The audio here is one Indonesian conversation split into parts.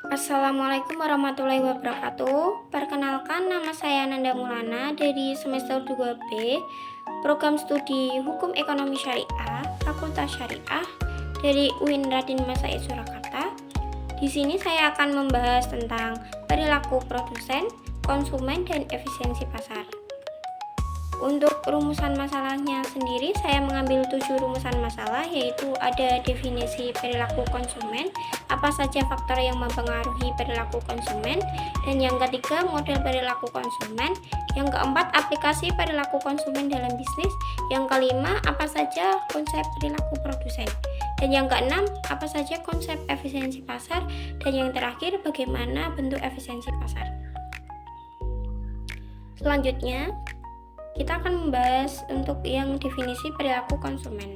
Assalamualaikum warahmatullahi wabarakatuh. Perkenalkan, nama saya Nanda Mulana dari semester 2B, Program Studi Hukum Ekonomi Syariah, Fakultas Syariah dari UIN Raden Mas Said Surakarta. Di sini saya akan membahas tentang perilaku produsen, konsumen, dan efisiensi pasar. Untuk rumusan masalahnya sendiri, saya mengambil 7 rumusan masalah, yaitu ada definisi perilaku konsumen, apa saja faktor yang mempengaruhi perilaku konsumen, dan yang ketiga model perilaku konsumen, yang keempat aplikasi perilaku konsumen dalam bisnis, yang kelima apa saja konsep perilaku produsen, dan yang keenam apa saja konsep efisiensi pasar, dan yang terakhir bagaimana bentuk efisiensi pasar. Selanjutnya kita akan membahas untuk yang definisi perilaku konsumen.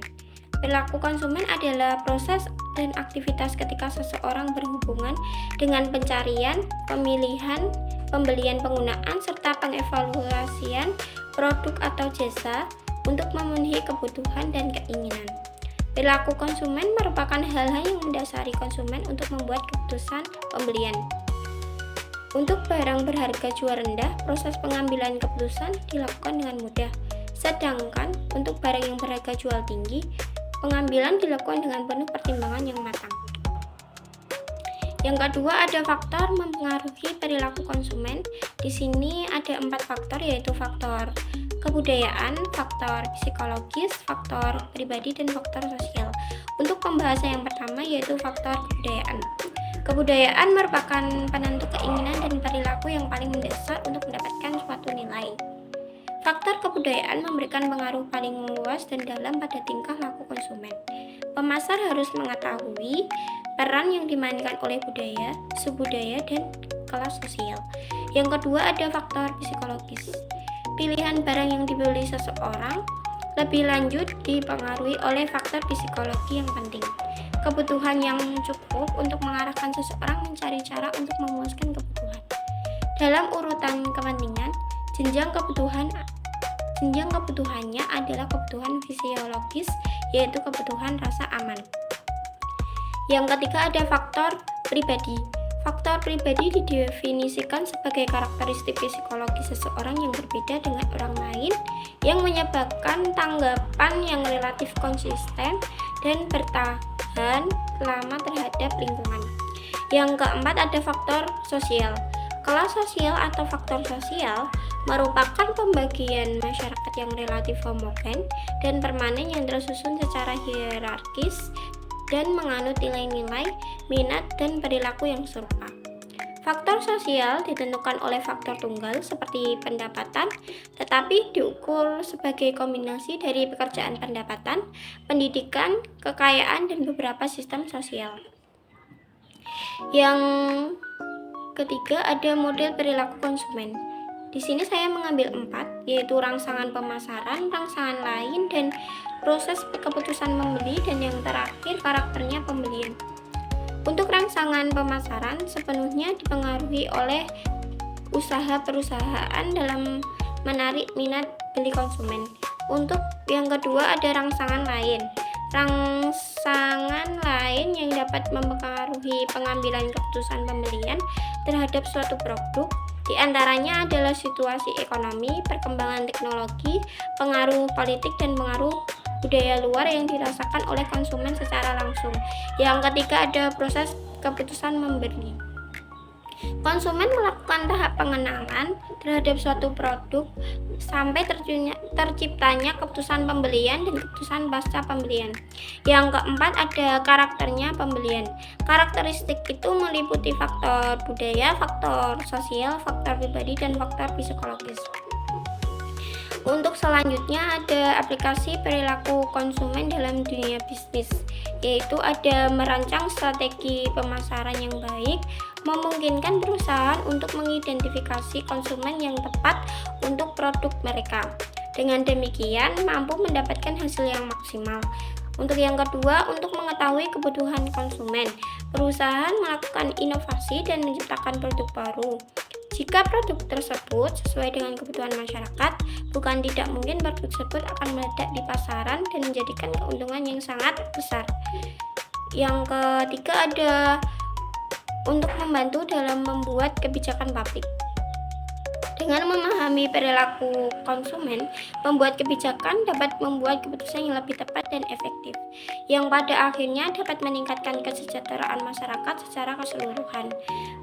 Perilaku konsumen adalah proses dan aktivitas ketika seseorang berhubungan dengan pencarian, pemilihan, pembelian, penggunaan, serta pengevaluasian produk atau jasa untuk memenuhi kebutuhan dan keinginan. Perilaku konsumen merupakan hal-hal yang mendasari konsumen untuk membuat keputusan pembelian. Untuk barang berharga jual rendah, proses pengambilan keputusan dilakukan dengan mudah. Sedangkan untuk barang yang berharga jual tinggi, pengambilan dilakukan dengan penuh pertimbangan yang matang. Yang kedua, ada faktor mempengaruhi perilaku konsumen. Di sini ada 4 faktor, yaitu faktor kebudayaan, faktor psikologis, faktor pribadi, dan faktor sosial. Untuk pembahasan yang pertama yaitu faktor kebudayaan. Kebudayaan merupakan penentu keinginan dan perilaku yang paling mendasar untuk mendapatkan suatu nilai. Faktor kebudayaan memberikan pengaruh paling luas dan dalam pada tingkah laku konsumen. Pemasar harus mengetahui peran yang dimainkan oleh budaya, subbudaya, dan kelas sosial. Yang kedua ada faktor psikologis. Pilihan barang yang dibeli seseorang lebih lanjut dipengaruhi oleh faktor psikologi yang penting. Kebutuhan yang cukup untuk mengarahkan seseorang mencari cara untuk memuaskan kebutuhan. Dalam urutan kepentingan, jenjang kebutuhannya adalah kebutuhan fisiologis, yaitu kebutuhan rasa aman. Yang ketiga ada faktor pribadi. Faktor pribadi didefinisikan sebagai karakteristik psikologi seseorang yang berbeda dengan orang lain yang menyebabkan tanggapan yang relatif konsisten dan bertahan lama terhadap lingkungan. Yang keempat ada faktor sosial. Kelas sosial atau faktor sosial merupakan pembagian masyarakat yang relatif homogen dan permanen yang tersusun secara hierarkis dan menganut nilai-nilai, minat, dan perilaku yang serupa. Faktor sosial ditentukan oleh faktor tunggal seperti pendapatan, tetapi diukur sebagai kombinasi dari pekerjaan pendapatan, pendidikan, kekayaan, dan beberapa sistem sosial. Yang ketiga ada model perilaku konsumen. Di sini saya mengambil 4, yaitu rangsangan pemasaran, rangsangan lain, dan proses keputusan membeli, dan yang terakhir karakternya pembelian. Untuk rangsangan pemasaran sepenuhnya dipengaruhi oleh usaha perusahaan dalam menarik minat beli konsumen. Untuk yang kedua ada rangsangan lain. Rangsangan lain yang dapat mempengaruhi pengambilan keputusan pembelian terhadap suatu produk di antaranya adalah situasi ekonomi, perkembangan teknologi, pengaruh politik, dan pengaruh budaya luar yang dirasakan oleh konsumen secara langsung. Yang ketiga ada proses keputusan membeli. Konsumen melakukan tahap pengenalan terhadap suatu produk sampai terciptanya keputusan pembelian dan keputusan pasca pembelian. Yang keempat ada karakternya pembelian. Karakteristik itu meliputi faktor budaya, faktor sosial, faktor pribadi, dan faktor psikologis. Untuk selanjutnya ada aplikasi perilaku konsumen dalam dunia bisnis, yaitu ada merancang strategi pemasaran yang baik, memungkinkan perusahaan untuk mengidentifikasi konsumen yang tepat untuk produk mereka. Dengan demikian mampu mendapatkan hasil yang maksimal. Untuk yang kedua, untuk mengetahui kebutuhan konsumen, perusahaan melakukan inovasi dan menciptakan produk baru. Jika produk tersebut sesuai dengan kebutuhan masyarakat, bukan tidak mungkin produk tersebut akan meledak di pasaran dan menjadikan keuntungan yang sangat besar. Yang ketiga ada untuk membantu dalam membuat kebijakan publik. Dengan memahami perilaku konsumen, pembuat kebijakan dapat membuat keputusan yang lebih tepat dan efektif, yang pada akhirnya dapat meningkatkan kesejahteraan masyarakat secara keseluruhan.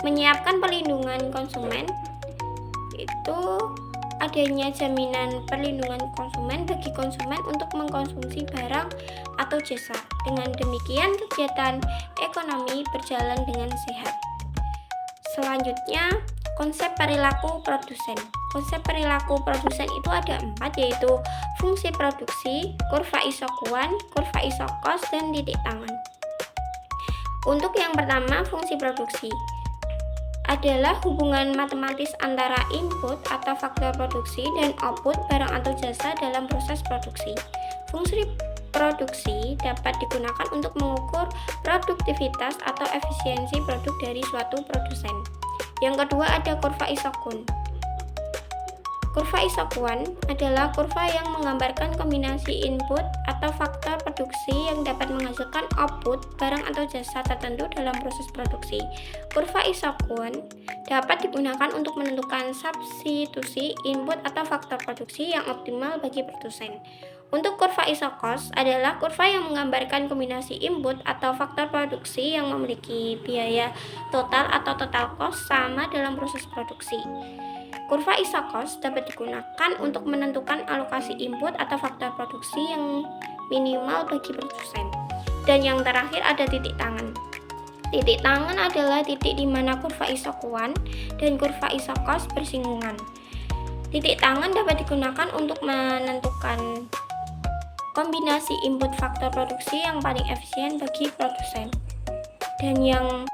Menyiapkan perlindungan konsumen itu adanya jaminan perlindungan konsumen bagi konsumen untuk mengkonsumsi barang atau jasa. Dengan demikian, kegiatan ekonomi berjalan dengan sehat. Selanjutnya, konsep perilaku produsen. Konsep perilaku produsen itu ada 4, yaitu fungsi produksi, kurva Isokuan, kurva Isokos, dan titik tangan. Untuk yang pertama, fungsi produksi adalah hubungan matematis antara input atau faktor produksi dan output barang atau jasa dalam proses produksi. Fungsi produksi dapat digunakan untuk mengukur produktivitas atau efisiensi produk dari suatu produsen. Yang kedua ada kurva Isokun. Kurva Isokuan adalah kurva yang menggambarkan kombinasi input atau faktor produksi yang dapat menghasilkan output barang atau jasa tertentu dalam proses produksi. Kurva Isokuan dapat digunakan untuk menentukan substitusi input atau faktor produksi yang optimal bagi produsen. Untuk kurva Isokos adalah kurva yang menggambarkan kombinasi input atau faktor produksi yang memiliki biaya total atau total cost sama dalam proses produksi. Kurva Isokos dapat digunakan untuk menentukan alokasi input atau faktor produksi yang minimal bagi produsen. Dan yang terakhir ada titik tangan. Titik tangan adalah titik di mana kurva Isokuan dan kurva Isokos bersinggungan. Titik tangan dapat digunakan untuk menentukan kombinasi input faktor produksi yang paling efisien bagi produsen. Dan yang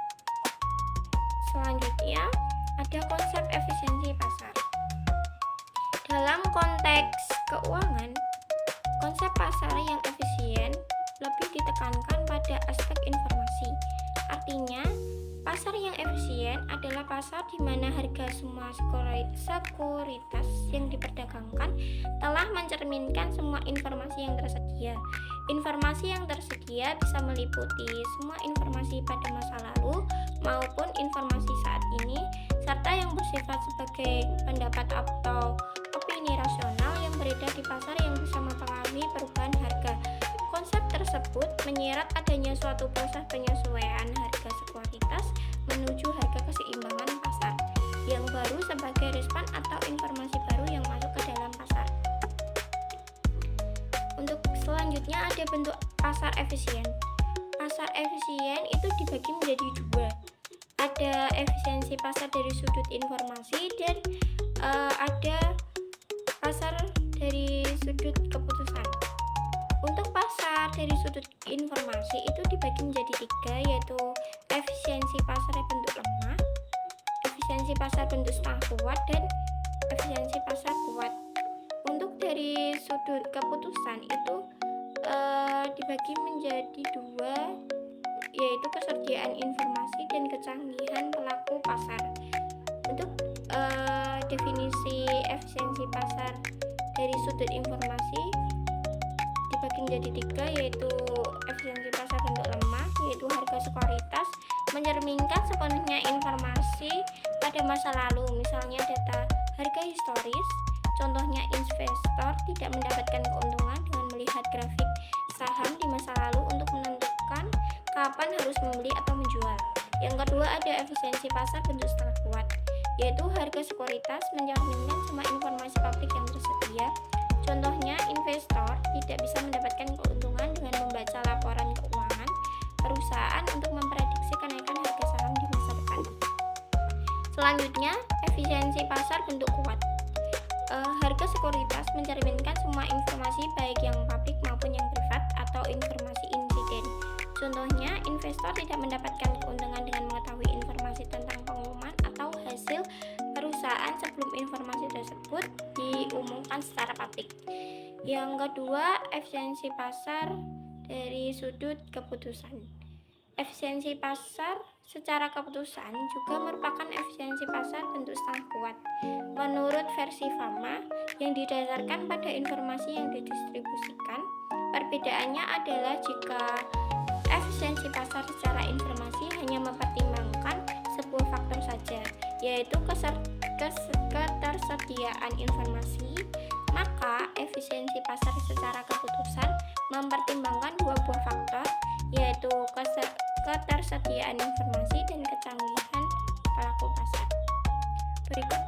selanjutnya ada konsep efisiensi pasar. Dalam konteks keuangan, konsep pasar yang efisien lebih ditekankan pada aspek informasi. Artinya, pasar yang efisien adalah pasar di mana harga semua sekuritas yang diperdagangkan telah mencerminkan semua informasi yang tersedia. Informasi yang tersedia bisa meliputi semua informasi pada masa lalu maupun informasi saat ini, serta yang bersifat sebagai pendapat atau opini rasional yang beredar di pasar yang bisa mempengaruhi perubahan harga. Konsep tersebut menyirat adanya suatu proses penyesuaian harga sekuritas menuju harga keseimbangan pasar yang baru sebagai respon atau informasi baru yang masuk ke dalam pasar. Untuk selanjutnya ada bentuk pasar efisien. Pasar efisien itu dibagi menjadi 2. Ada efisiensi pasar dari sudut informasi dan ada pasar dari sudut keputusan. Untuk pasar dari sudut informasi itu dibagi menjadi 3, yaitu efisiensi pasar bentuk lemah, efisiensi pasar bentuk setengah kuat, dan efisiensi pasar kuat. Untuk dari sudut keputusan itu dibagi menjadi 2, yaitu kesediaan informasi dan kecanggihan pelaku pasar. Untuk definisi efisiensi pasar dari sudut informasi dibagi menjadi 3, yaitu efisiensi pasar bentuk lemah, yaitu harga sekuritas mencerminkan sepenuhnya informasi pada masa lalu, misalnya data harga historis. Contohnya, investor tidak mendapatkan keuntungan dengan melihat grafik saham di masa lalu untuk menentukan kapan harus membeli atau menjual. Yang kedua ada efisiensi pasar bentuk setengah kuat, yaitu harga sekuritas mencerminkan semua informasi publik yang tersedia. Contohnya, investor tidak bisa mendapatkan keuntungan dengan membaca laporan keuangan perusahaan untuk memprediksi kenaikan harga saham di masa depan. Selanjutnya, efisiensi pasar bentuk kuat. Harga sekuritas mencerminkan semua informasi baik yang publik maupun yang privat atau informasi insiden. Contohnya, investor tidak mendapatkan keuntungan dengan mengetahui informasi tentang pengumuman atau hasil perusahaan sebelum informasi tersebut diumumkan secara publik. Yang kedua, efisiensi pasar dari sudut keputusan. Efisiensi pasar secara keputusan juga merupakan efisiensi pasar bentuk setengah kuat. Menurut versi Fama yang didasarkan pada informasi yang didistribusikan, perbedaannya adalah jika efisiensi pasar secara informasi hanya mempertimbangkan yaitu ketersediaan informasi, maka efisiensi pasar secara keputusan mempertimbangkan dua buah faktor, yaitu ketersediaan informasi dan kecanggihan pelaku pasar. Berikut